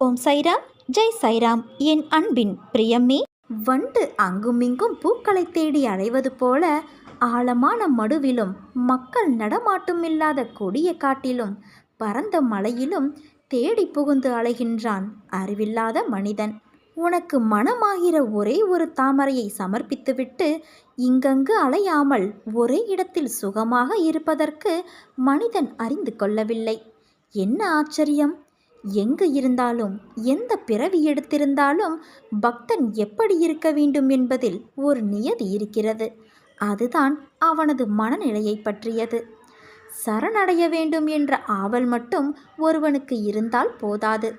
ஓம் சைராம், ஜெய் சைராம். என் அன்பின் பிரியமே, வண்டு அங்குமிங்கும் பூக்களை தேடி அலைவது போல ஆழமான மடுவிலும் மக்கள் நடமாட்டம் இல்லாத கொடிய காட்டிலும் பரந்த மலையிலும் தேடி புகுந்து அலைகின்றான் அறிவில்லாத மனிதன். உனக்கு மனமாகிற ஒரே ஒரு தாமரையை சமர்ப்பித்துவிட்டு இங்கங்கு அலையாமல் ஒரே இடத்தில் சுகமாக இருப்பதற்கு மனிதன் அறிந்து கொள்ளவில்லை. என்ன ஆச்சரியம்! எங்கு இருந்தாலும் எந்த பிறவி எடுத்திருந்தாலும் பக்தன் எப்படி இருக்க வேண்டும் என்பதில் ஒரு நியதி இருக்கிறது. அதுதான் அவனது மனநிலையை பற்றியது. சரணடைய வேண்டும் என்ற ஆவல் மட்டும் ஒருவனுக்கு இருந்தால் போதாது.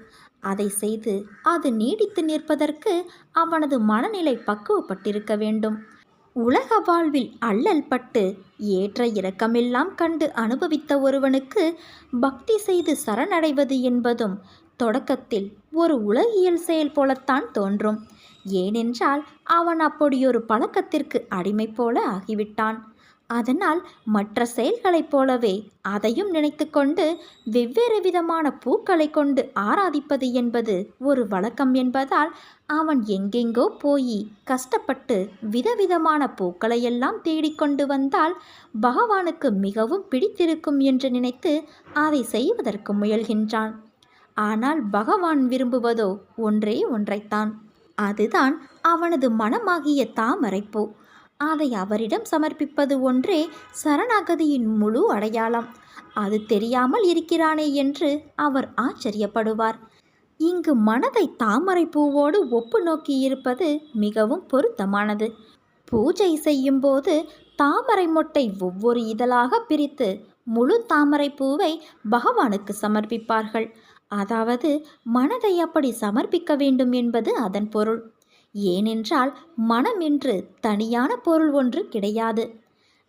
அதை செய்து அது நீடித்து நிற்பதற்கு அவனது மனநிலை பக்குவப்பட்டிருக்க வேண்டும். உலக வாழ்வில் அல்லல் பட்டு ஏற்ற இறக்கமெல்லாம் கண்டு அனுபவித்த ஒருவனுக்கு பக்தி செய்து சரணடைவது என்பதும் தொடக்கத்தில் ஒரு உலகியல் செயல் போலத்தான் தோன்றும். ஏனென்றால் அவன் அப்படியொரு பழக்கத்திற்கு அடிமை போல ஆகிவிட்டான். அதனால் மற்ற செயல்களைப் போலவே அதையும் நினைத்து கொண்டு வெவ்வேறு விதமான பூக்களை கொண்டு ஆராதிப்பது என்பது ஒரு வழக்கம் என்பதால் அவன் எங்கெங்கோ போய் கஷ்டப்பட்டு விதவிதமான பூக்களையெல்லாம் தேடிக்கொண்டு வந்தால் பகவானுக்கு மிகவும் பிடித்திருக்கும் என்று நினைத்து அதை செய்வதற்கு முயல்கின்றான். ஆனால் பகவான் விரும்புவதோ ஒன்றே ஒன்றைத்தான். அதுதான் அவனது மனமாகிய தாமரைப்பூ. அதை அவரிடம் சமர்ப்பிப்பது ஒன்றே சரணாகதியின் முழு அடையாளம். அது தெரியாமல் இருக்கிறானே என்று அவர் ஆச்சரியப்படுவார். இங்கு மனதை தாமரை பூவோடு ஒப்பு நோக்கி இருப்பது மிகவும் பொருத்தமானது. பூஜை செய்யும் போது தாமரை மொட்டை ஒவ்வொரு இதழாக பிரித்து முழு தாமரை பூவை பகவானுக்கு சமர்ப்பிப்பார்கள். அதாவது மனதை அப்படி சமர்ப்பிக்க வேண்டும் என்பது அதன் பொருள். ஏனென்றால் மனம் என்று தனியான பொருள் ஒன்று கிடையாது.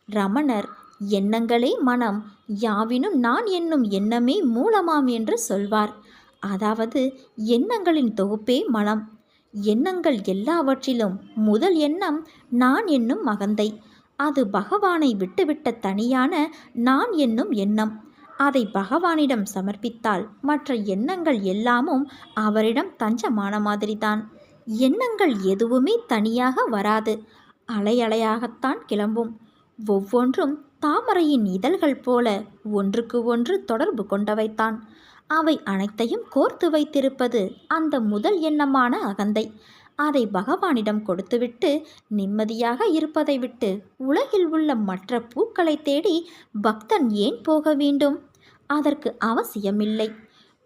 ரமணர் எண்ணங்களே மனம், யாவினும் நான் என்னும் எண்ணமே மூலமாம் என்று சொல்வார். அதாவது எண்ணங்களின் தொகுப்பே மனம். எண்ணங்கள் எல்லாவற்றிலும் முதல் எண்ணம் நான் என்னும் அகந்தை. அது பகவானை விட்டுவிட்ட தனியான நான் என்னும் எண்ணம். அதை பகவானிடம் சமர்ப்பித்தால் மற்ற எண்ணங்கள் எல்லாமும் அவரிடம் தஞ்சமான மாதிரிதான். எண்ணங்கள் எதுவுமே தனியாக வராது, அலை அலையாகத்தான் கிளம்பும். ஒவ்வொன்றும் தாமரையின் இதழ்கள் போல ஒன்றுக்கு ஒன்று தொடர்பு கொண்டவைத்தான். அவை அனைத்தையும் கோர்த்து வைத்திருப்பது அந்த முதல் எண்ணமான அகந்தை. அதை பகவானிடம் கொடுத்துவிட்டு நிம்மதியாக இருப்பதை விட்டு உலகில் உள்ள மற்ற பூக்களை தேடி பக்தன் ஏன் போக வேண்டும்? அதற்கு அவசியமில்லை.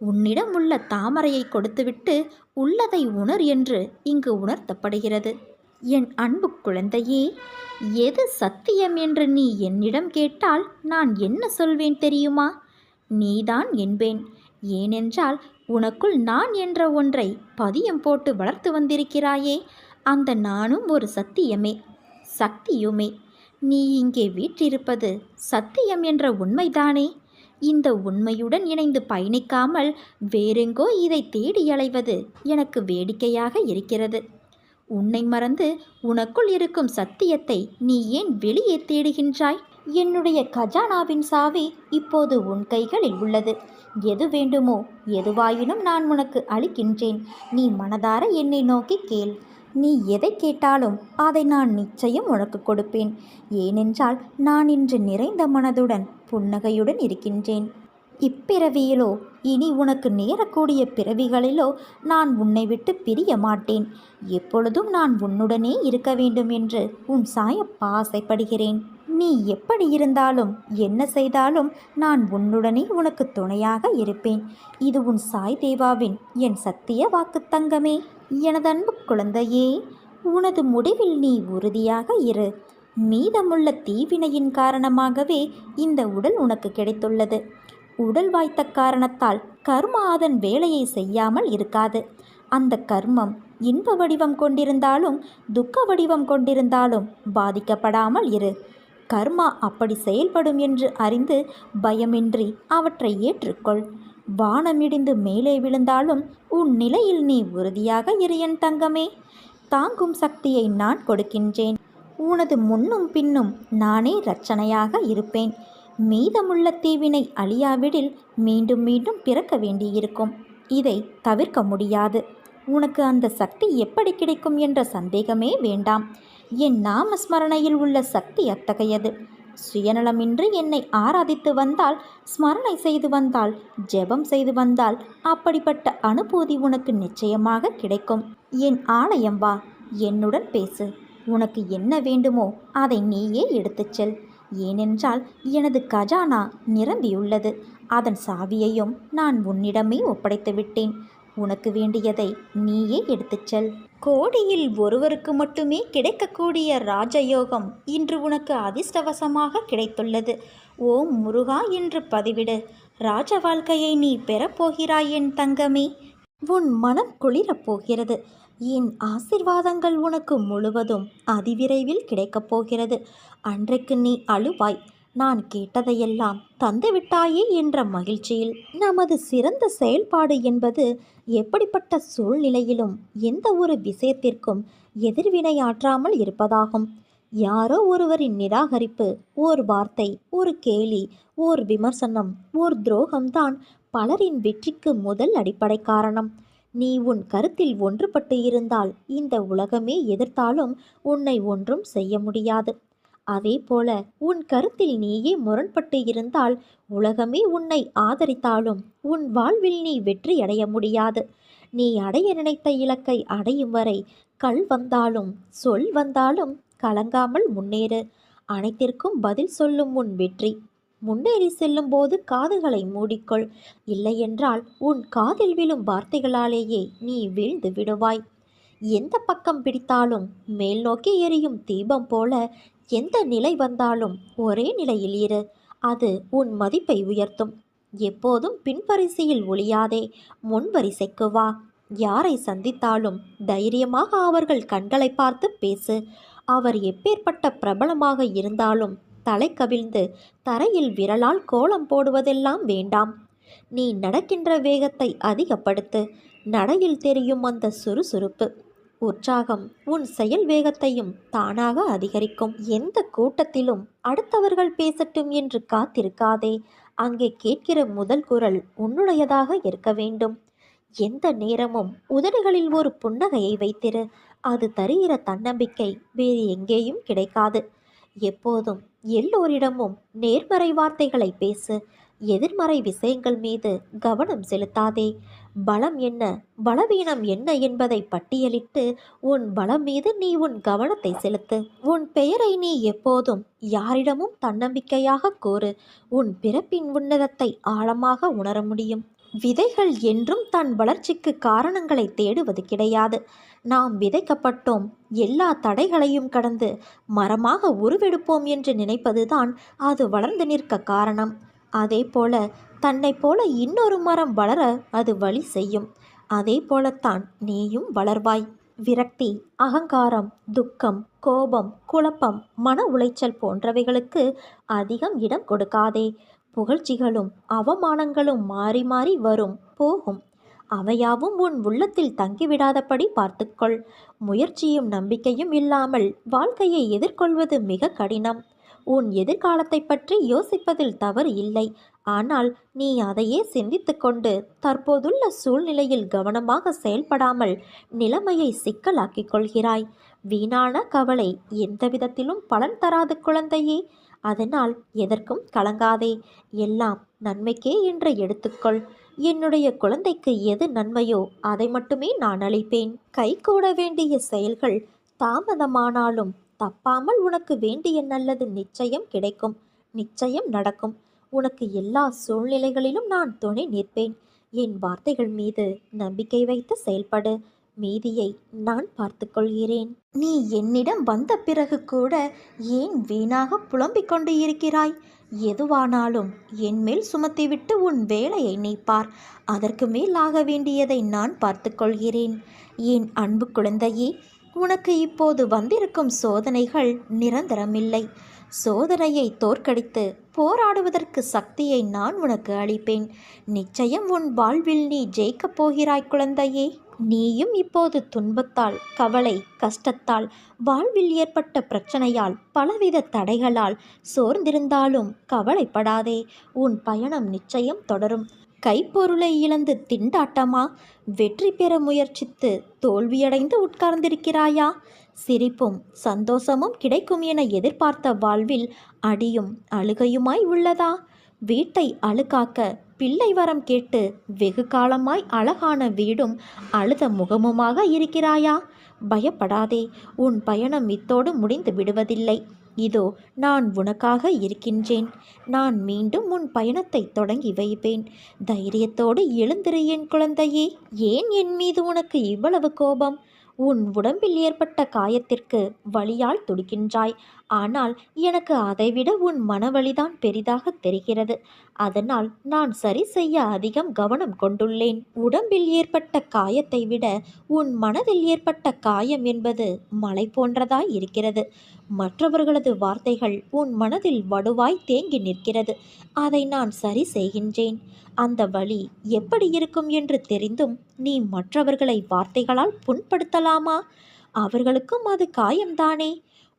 உன்னிடம் உள்ள தாமரையை கொடுத்துவிட்டு உள்ளதை உணர் என்று இங்கு உணர்த்தப்படுகிறது. என் அன்பு குழந்தையே, எது சத்தியம் என்று நீ என்னிடம் கேட்டால் நான் என்ன சொல்வேன் தெரியுமா? நீதான் என்பேன். ஏனென்றால் உனக்குள் நான் என்ற ஒன்றை பதியம் போட்டு வளர்த்து வந்திருக்கிறாயே, அந்த நானும் ஒரு சத்தியமே, சக்தியுமே. நீ இங்கே வீற்றிருப்பது சத்தியம் என்ற உண்மைதானே? இந்த உண்மையுடன் இணைந்து பயணிக்காமல் வேறெங்கோ இதை தேடி அலைவது எனக்கு வேடிக்கையாக இருக்கிறது. உன்னை மறந்து உனக்குள் இருக்கும் சத்தியத்தை நீ ஏன் வெளியே தேடுகின்றாய்? என்னுடைய கஜானாவின் சாவி இப்போது உன் கைகளில் உள்ளது. எது வேண்டுமோ எதுவாயினும் நான் உனக்கு அளிக்கின்றேன். நீ மனதார என்னை நோக்கி கேள். நீ எதை கேட்டாலும் அதை நான் நிச்சயம் உனக்கு கொடுப்பேன். ஏனென்றால் நான் இன்று நிறைந்த மனதுடன் புன்னகையுடன் இருக்கின்றேன். இப்பிறவியிலோ இனி உனக்கு நேரக்கூடிய பிறவிகளிலோ நான் உன்னை விட்டு பிரிய மாட்டேன். எப்பொழுதும் நான் உன்னுடனே இருக்க வேண்டும் என்று உன் சாயப்பா ஆசைப்படுகிறேன். நீ எப்படி இருந்தாலும் என்ன செய்தாலும் நான் உன்னுடனே உனக்கு துணையாக இருப்பேன். இது உன் சாய் தேவாவின் என் சத்திய வாக்கு தங்கமே. எனது அன்பு குழந்தையே, உனது முடிவில் நீ உறுதியாக இரு. மீதமுள்ள தீவினையின் காரணமாகவே இந்த உடல் உனக்கு கிடைத்துள்ளது. உடல் வாய்த்த காரணத்தால் கர்மா அதன் வேலையை செய்யாமல் இருக்காது. அந்த கர்மம் இன்ப வடிவம் கொண்டிருந்தாலும் துக்க வடிவம் கொண்டிருந்தாலும் பாதிக்கப்படாமல் இரு. கர்மா அப்படி செயல்படும் என்று அறிந்து பயமின்றி அவற்றை ஏற்றுக்கொள். வானமிடிந்து மேலே விழுந்தாலும் உன் நிலையில் நீ உறுதியாக இரு என் தங்கமே. தாங்கும் சக்தியை நான் கொடுக்கின்றேன். உனது முன்னும் பின்னும் நானே இரட்சணையாக இருப்பேன். மீதமுள்ள தீவினை அழியாவிடில் மீண்டும் மீண்டும் பிறக்க வேண்டியிருக்கும். இதை தவிர்க்க முடியாது. உனக்கு அந்த சக்தி எப்படி கிடைக்கும் என்ற சந்தேகமே வேண்டாம். என் நாமஸ்மரணையில் உள்ள சக்தி அத்தகையது. சுயநலமின்றி என்னை ஆராதித்து வந்தால், ஸ்மரணை செய்து வந்தால், ஜெபம் செய்து வந்தால் அப்படிப்பட்ட அனுபூதி உனக்கு நிச்சயமாக கிடைக்கும். என் ஆலயம் வா, என்னுடன் பேசு. உனக்கு என்ன வேண்டுமோ அதை நீயே எடுத்துச் செல். ஏனென்றால் எனது கஜானா நிரம்பியுள்ளது. அதன் சாவியையும் நான் உன்னிடமே ஒப்படைத்து விட்டேன். உனக்கு வேண்டியதை நீயே எடுத்துச் செல். கோடியில் ஒருவருக்கு மட்டுமே கிடைக்கக்கூடிய ராஜயோகம் இன்று உனக்கு அதிர்ஷ்டவசமாக கிடைத்துள்ளது. ஓம் முருகா என்று பதிவிடு. ராஜ வாழ்க்கையை நீ பெறப்போகிறாய் என் தங்கமே. உன் மனம் குளிரப் போகிறது. என் ஆசிர்வாதங்கள் உனக்கு முழுவதும் அதிவிரைவில் கிடைக்கப் போகிறது. அன்றைக்கு நீ அழுவாய், நான் கேட்டதையெல்லாம் தந்துவிட்டாயே என்ற மகிழ்ச்சியில். நமது சிறந்த செயல்பாடு என்பது எப்படிப்பட்ட சூழ்நிலையிலும் எந்த ஒரு விஷயத்திற்கும் எதிர்வினையாற்றாமல் இருப்பதாகும். யாரோ ஒருவரின் நிராகரிப்பு, ஓர் வார்த்தை, ஒரு கேலி, ஓர் விமர்சனம், ஓர் துரோகம்தான் பலரின் வெற்றிக்கு முதல் அடிப்படை காரணம். நீ உன் கருத்தில் ஒன்றுபட்டு இருந்தால் இந்த உலகமே எதிர்த்தாலும் உன்னை ஒன்றும் செய்ய முடியாது. அதே போல உன் கருத்தில் நீயே முரண்பட்டு இருந்தால் உலகமே உன்னை ஆதரித்தாலும் உன் வாழ்வில் நீ வெற்றி அடைய முடியாது. நீ அடைய நினைத்த இலக்கை அடையும் வரை கல் வந்தாலும் சொல் வந்தாலும் கலங்காமல் முன்னேறு. அனைத்திற்கும் பதில் சொல்லும் உன் வெற்றி. முன்னேறி செல்லும் போது காதுகளை மூடிக்கொள். இல்லையென்றால் உன் காதில் விழும் வார்த்தைகளாலேயே நீ வீழ்ந்து விடுவாய். எந்த பக்கம் பிடித்தாலும் மேல் நோக்கி எரியும் தீபம் போல எந்த நிலை வந்தாலும் ஒரே நிலையில் இரு. அது உன் மதிப்பை உயர்த்தும். எப்போதும் பின்வரிசையில் ஒளியாதே, முன்வரிசைக்கு வா. யாரை சந்தித்தாலும் தைரியமாக அவர்கள் கண்களை பார்த்து பேசு. அவர் எப்பேற்பட்ட பிரபலமாக இருந்தாலும் தலை கவிழ்ந்து தரையில் விரலால் கோலம் போடுவதெல்லாம் வேண்டாம். நீ நடக்கின்ற வேகத்தை அதிகப்படுத்து. நடையில் தெரியும் அந்த சுறுசுறுப்பு, உற்சாகம் உன் செயல் வேகத்தையும் தானாக அதிகரிக்கும். எந்த கூட்டத்திலும் அடுத்தவர்கள் பேசட்டும் என்று காத்திருக்காதே. அங்கே கேட்கிற முதல் குரல் உன்னுடையதாக இருக்க வேண்டும். எந்த நேரமும் உதடுகளில் ஒரு புன்னகையை வைத்திரு. அது தருகிற தன்னம்பிக்கை வேறு எங்கேயும் கிடைக்காது. எப்போதும் எல்லோரிடமும் நேர்மறை வார்த்தைகளை பேசு. எதிர்மறை விஷயங்கள் மீது கவனம் செலுத்தாதே. பலம் என்ன, பலவீனம் என்ன என்பதை பட்டியலிட்டு உன் பலம் மீது நீ உன் கவனத்தை செலுத்து. உன் பெயரை நீ எப்போதும் யாரிடமும் தன்னம்பிக்கையாக கூறு. உன் பிறப்பின் உன்னதத்தை ஆழமாக உணர முடியும். விதைகள் என்றும் தன் வளர்ச்சிக்கு காரணங்களை தேடுவது கிடையாது. நாம் விதைக்கப்பட்டோம், எல்லா தடைகளையும் கடந்து மரமாக உருவெடுப்போம் என்று நினைப்பதுதான் அது வளர்ந்து நிற்க காரணம். அதே போல தன்னை போல இன்னொரு மரம் வளர அது வழி செய்யும். அதே போலத்தான் நீயும் வளர்வாய். விரக்தி, அகங்காரம், துக்கம், கோபம், குழப்பம், மன உளைச்சல் போன்றவைகளுக்கு அதிகம் இடம் கொடுக்காதே. புகழ்ச்சிகளும் அவமானங்களும் மாறி மாறி வரும் போகும். அவையாவும் உன் உள்ளத்தில் தங்கிவிடாதபடி பார்த்துக்கொள். முயற்சியும் நம்பிக்கையும் இல்லாமல் வாழ்க்கையை எதிர்கொள்வது மிக கடினம். உன் எதிர்காலத்தை பற்றி யோசிப்பதில் தவறு இல்லை. ஆனால் நீ அதையே சிந்தித்து கொண்டு தற்போதுள்ள சூழ்நிலையில் கவனமாக செயல்படாமல் நிலைமையை சிக்கலாக்கிக் கொள்கிறாய். வீணான கவலை எந்த விதத்திலும் பலன் தராது குழந்தையே. அதனால் எதற்கும் கலங்காதே. எல்லாம் நன்மைக்கே என்று எடுத்துக்கொள். என்னுடைய குழந்தைக்கு எது நன்மையோ அதை மட்டுமே நான் அளிப்பேன். கைகூட வேண்டிய செயல்கள் தாமதமானாலும் தப்பாமல் உனக்கு வேண்டிய நல்லது நிச்சயம் கிடைக்கும், நிச்சயம் நடக்கும். உனக்கு எல்லா சூழ்நிலைகளிலும் நான் துணை நிற்பேன். என் வார்த்தைகள் மீது நம்பிக்கை வைத்து செயல்படு. மீதியை நான் பார்த்து கொள்கிறேன். நீ என்னிடம் வந்த பிறகு கூட ஏன் வீணாக புலம்பிக் கொண்டு இருக்கிறாய்? எதுவானாலும் என் மேல் சுமத்திவிட்டு உன் வேலையை நீ பார். அதற்கு மேல் ஆக வேண்டியதை நான் பார்த்து கொள்கிறேன். என் அன்பு குழந்தையே, உனக்கு இப்போது வந்திருக்கும் சோதனைகள் நிரந்தரமில்லை. சோதனையை தோற்கடித்து போராடுவதற்கு சக்தியை நான் உனக்கு அளிப்பேன். நிச்சயம் உன் வாழ்வில் நீ ஜெயிக்கப் போகிறாய் குழந்தையே. நீயும் இப்போது துன்பத்தால், கவலை, கஷ்டத்தால், வாழ்வில் ஏற்பட்ட பிரச்சனையால், பலவித தடைகளால் சோர்ந்திருந்தாலும் கவலைப்படாதே. உன் பயணம் நிச்சயம் தொடரும். கைப்பொருளை இழந்து திண்டாட்டமா? வெற்றி பெற முயற்சித்து தோல்வியடைந்து உட்கார்ந்திருக்கிறாயா? சிரிப்பும் சந்தோஷமும் கிடைக்கும் என எதிர்பார்த்த வாழ்வில் அடியும் அழுகையுமாய் உள்ளதா? வீட்டை அழுக்காக்க பிள்ளை வரம் கேட்டு வெகு காலமாய் அழகான வீடும் அழுத முகமுமாக இருக்கிறாயா? பயப்படாதே, உன் பயணம் இத்தோடு முடிந்து விடுவதில்லை. இதோ நான் உனக்காக இருக்கின்றேன். நான் மீண்டும் உன் பயணத்தை தொடங்கி வைப்பேன். தைரியத்தோடு எழுந்திரு என் குழந்தையே. ஏன் என் மீது உனக்கு இவ்வளவு கோபம்? உன் உடம்பில் ஏற்பட்ட காயத்திற்கு வலியால் துடிக்கின்றாய். ஆனால் எனக்கு அதைவிட உன் மனவலிதான் பெரிதாக தெரிகிறது. அதனால் நான் சரி செய்ய அதிகம் கவனம் கொண்டுள்ளேன். உடம்பில் ஏற்பட்ட காயத்தை விட உன் மனதில் ஏற்பட்ட காயம் என்பது மலை போன்றதாய் இருக்கிறது. மற்றவர்களது வார்த்தைகள் உன் மனதில் வடுவாய் தேங்கி நிற்கிறது. அதை நான் சரி செய்கின்றேன். அந்த வழி எப்படி இருக்கும் என்று தெரிந்தும் நீ மற்றவர்களை வார்த்தைகளால் புண்படுத்தலாமா? அவர்களுக்கும் அது காயம்தானே.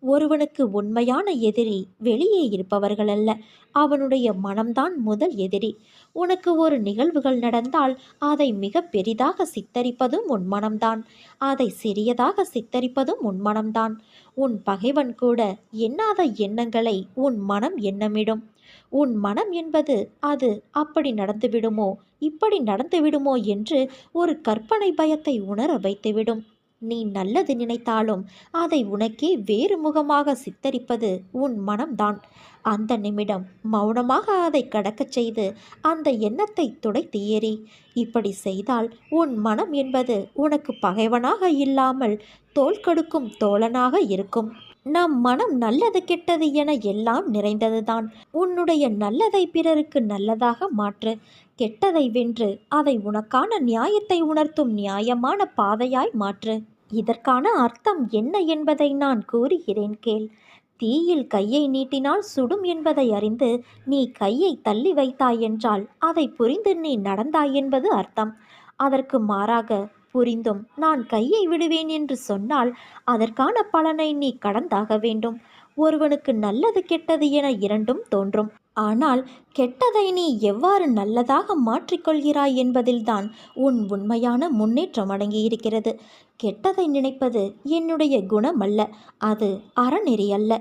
ஒருவனுக்கு உண்மையான எதிரி வெளியே இருப்பவர்கள் அல்ல, அவனுடைய மனம்தான் முதல் எதிரி. உனக்கு ஒரு நிகழ்வுகள் நடந்தால் அதை மிக பெரிதாக சித்தரிப்பதும் உன் மனம்தான். அதை சிறியதாக சித்தரிப்பதும் உன் மனம்தான். உன் பகைவன் கூட எண்ணாத எண்ணங்களை உன் மனம் எண்ணமிடும். உன் மனம் என்பது அது அப்படி நடந்துவிடுமோ இப்படி நடந்துவிடுமோ என்று ஒரு கற்பனை பயத்தை உணர வைத்துவிடும். நீ நல்லது நினைத்தாலும் அதை உனக்கே வேறு முகமாக சித்தரிப்பது உன் மனம்தான். அந்த நிமிடம் மௌனமாக அதை கடக்கச் செய்து அந்த எண்ணத்தை துடைத்து எறி. இப்படி செய்தால் உன் மனம் என்பது உனக்கு பகைவனாக இல்லாமல் தோள் கொடுக்கும் தோழனாக இருக்கும். நம் மனம் நல்லது கெட்டது என எல்லாம் நிறைந்ததுதான். உன்னுடைய நல்லதை பிறருக்கு நல்லதாக மாற்று. கெட்டதை வென்று அதை உனக்கான நியாயத்தை உணர்த்தும் நியாயமான பாதையாய் மாற்று. இதற்கான அர்த்தம் என்ன என்பதை நான் கூறுகிறேன் கேள். தீயில் கையை நீட்டினால் சுடும் என்பதை அறிந்து நீ கையை தள்ளி வைத்தாய் என்றால் அதை புரிந்து நீ நடந்தாய் என்பது அர்த்தம். அதற்கு மாறாக புரிந்தும் நான் கையை விடுவேன் என்று சொன்னால் அதற்கான பலனை நீ கடந்தாக வேண்டும். ஒருவனுக்கு நல்லது கெட்டது என இரண்டும் தோன்றும். ஆனால் கெட்டதை நீ எவ்வாறு நல்லதாக மாற்றிக்கொள்கிறாய் என்பதில்தான் உன் உண்மையான முன்னேற்றம் அடங்கியிருக்கிறது. கெட்டதை நினைப்பது என்னுடைய குணம் அல்ல, அது அறநெறி அல்ல.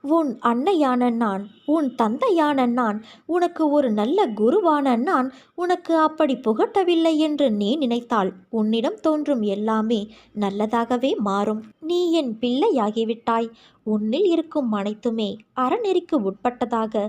உன் அன்னையான நான், உன் தந்தையான நான், உனக்கு ஒரு நல்ல குருவான நான் உனக்கு அப்படி புகட்டவில்லை என்று நீ நினைத்தால் உன்னிடம் தோன்றும் எல்லாமே நல்லதாகவே மாறும். நீ என் பிள்ளையாகிவிட்டாய். உன்னில் இருக்கும் அனைத்துமே அறநெறிக்கு உட்பட்டதாக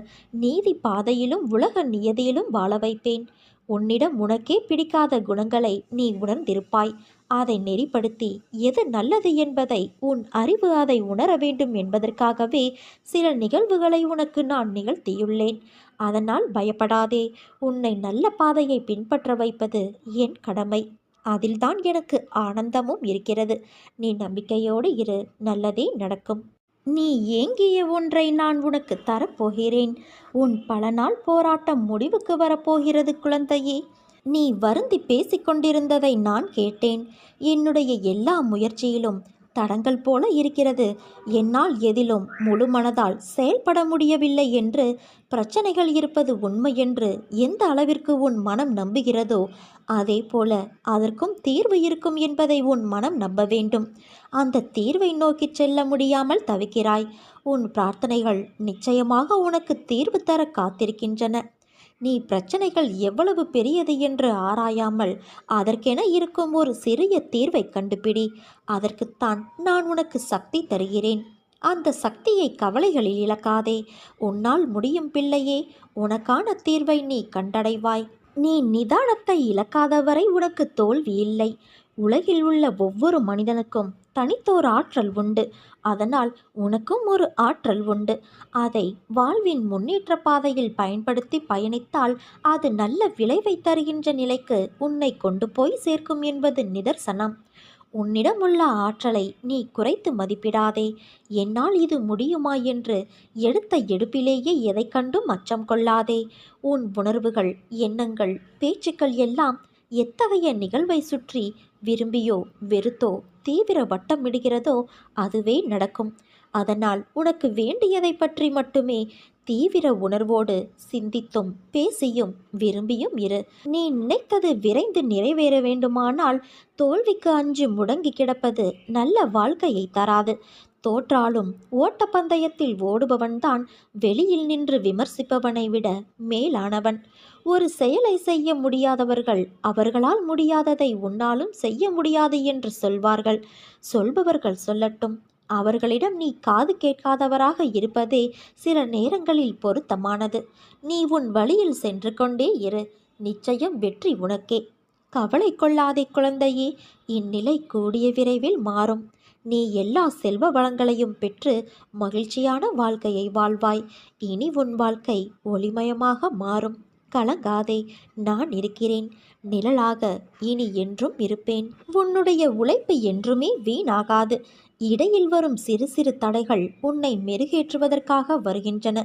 நீதி பாதையிலும் உலக நியதியிலும் வாழ வைப்பேன். உன்னிடம் உனக்கே பிடிக்காத குணங்களை நீ உணர்ந்திருப்பாய். அதை நெறிப்படுத்தி எது நல்லது என்பதை உன் அறிவு அதை உணர வேண்டும் என்பதற்காகவே சில நிகழ்வுகளை உனக்கு நான் நிகழ்த்தியுள்ளேன். அதனால் பயப்படாதே. உன்னை நல்ல பாதையை பின்பற்ற வைப்பது என் கடமை. அதில்தான் எனக்கு ஆனந்தமும் இருக்கிறது. நீ நம்பிக்கையோடு இரு, நல்லதே நடக்கும். நீ ஏங்கிய ஒன்றை நான் உனக்கு தரப்போகிறேன். உன் பல நாள் போராட்டம் முடிவுக்கு வரப்போகிறது குழந்தையே. நீ வருந்தி பேசிக்கொண்டிருந்ததை நான் கேட்டேன். என்னுடைய எல்லா முயற்சியிலும் தடங்கள் போல இருக்கிறது. என்னால் எதிலும் முழு மனதால் செயல்பட முடியவில்லை என்று, பிரச்சனைகள் இருப்பது உண்மை என்று எந்த அளவிற்கு உன் மனம் நம்புகிறதோ அதே போல அதற்கும் தீர்வு இருக்கும் என்பதை உன் மனம் நம்ப வேண்டும். அந்த தீர்வை நோக்கி செல்ல முடியாமல் தவிக்கிறாய். உன் பிரார்த்தனைகள் நிச்சயமாக உனக்கு தீர்வு தர காத்திருக்கின்றன. நீ பிரச்சனைகள் எவ்வளவு பெரியது என்று ஆராயாமல் அதற்கென இருக்கும் ஒரு சிறிய தீர்வை கண்டுபிடி. அதற்குத்தான் நான் உனக்கு சக்தி தருகிறேன். அந்த சக்தியை கவலைகளில் இழக்காதே. உன்னால் முடியும் பிள்ளையே. உனக்கான தீர்வை நீ கண்டடைவாய். நீ நிதானத்தை இழக்காதவரை உனக்கு தோல்வி இல்லை. உலகில் உள்ள ஒவ்வொரு மனிதனுக்கும் தனித்தோர் ஆற்றல் உண்டு. அதனால் உனக்கும் ஒரு ஆற்றல் உண்டு. அதை வாழ்வின் முன்னேற்ற பாதையில் பயன்படுத்தி பயணித்தால் அது நல்ல விளைவை தருகின்ற நிலைக்கு உன்னை கொண்டு போய் சேர்க்கும் என்பது நிதர்சனம். உன்னிடம் உள்ள ஆற்றலை நீ குறைத்து மதிப்பிடாதே. என்னால் இது முடியுமா என்று எடுத்த எடுப்பிலேயே எதை கண்டும் அச்சம் கொள்ளாதே. உன் உணர்வுகள், எண்ணங்கள், பேச்சுக்கள் எல்லாம் எத்தகைய நிகழ்வை சுற்றி விரும்பியோ வெறுத்தோ தீவிர வட்டமிடுகிறதோ அதுவே நடக்கும். அதனால் உனக்கு வேண்டியதை பற்றி மட்டுமே தீவிர உணர்வோடு சிந்தித்தும் பேசியும் விரும்பியும் இரு. நீ நினைத்தது விரைந்து நிறைவேற வேண்டுமானால் தோல்விக்கு அஞ்சு முடங்கி கிடப்பது நல்ல வாழ்க்கையை தராது. தோற்றாலும் ஓட்டப்பந்தயத்தில் ஓடுபவன்தான் வெளியில் நின்று விமர்சிப்பவனை விட மேலானவன். ஒரு செயலை செய்ய முடியாதவர்கள் அவர்களால் முடியாததை உன்னாலும் செய்ய முடியாது என்று சொல்வார்கள். சொல்பவர்கள் சொல்லட்டும். அவர்களிடம் நீ காது கேட்காதவராக இருப்பதே சில நேரங்களில் பொருத்தமானது. நீ உன் வழியில் சென்று கொண்டே இரு. நிச்சயம் வெற்றி உனக்கே. கவலை கொள்ளாதே குழந்தையே, இந்நிலை கூடிய விரைவில் மாறும். நீ எல்லா செல்வ வளங்களையும் பெற்று மகிழ்ச்சியான வாழ்க்கையை வாழ்வாய். இனி உன் வாழ்க்கை ஒளிமயமாக மாறும். கலங்காதே, நான் இருக்கிறேன். நிழலாக இனி என்றும் இருப்பேன். உன்னுடைய உழைப்பு என்றுமே வீணாகாது. இடையில் வரும் சிறு சிறு தடைகள் உன்னை மெருகேற்றுவதற்காக வருகின்றன.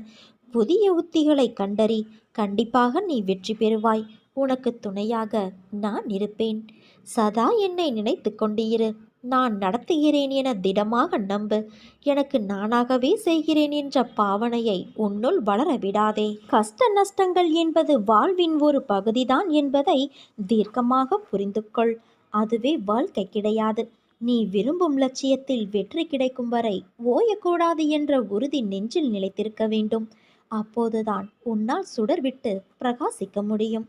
புதிய உத்திகளை கண்டறி. கண்டிப்பாக நீ வெற்றி பெறுவாய். உனக்கு துணையாக நான் இருப்பேன். சதா என்னை நினைத்து கொண்டிரு. நான் நடத்துகிறேன் என திடமாக நம்பு. எனக்கு நானாகவே செய்கிறேன் என்ற பாவனையை உன்னுள் வளர விடாதே. கஷ்ட நஷ்டங்கள் என்பது வாழ்வின் ஒரு பகுதிதான் என்பதை தீர்க்கமாக புரிந்து கொள். அதுவே வாழ்க்கை கிடையாது. நீ விரும்பும் லட்சியத்தில் வெற்றி கிடைக்கும் வரை ஓயக்கூடாது என்ற உறுதி நெஞ்சில் நிலைத்திருக்க வேண்டும். அப்போதுதான் உன்னால் சுடர்விட்டு பிரகாசிக்க முடியும்.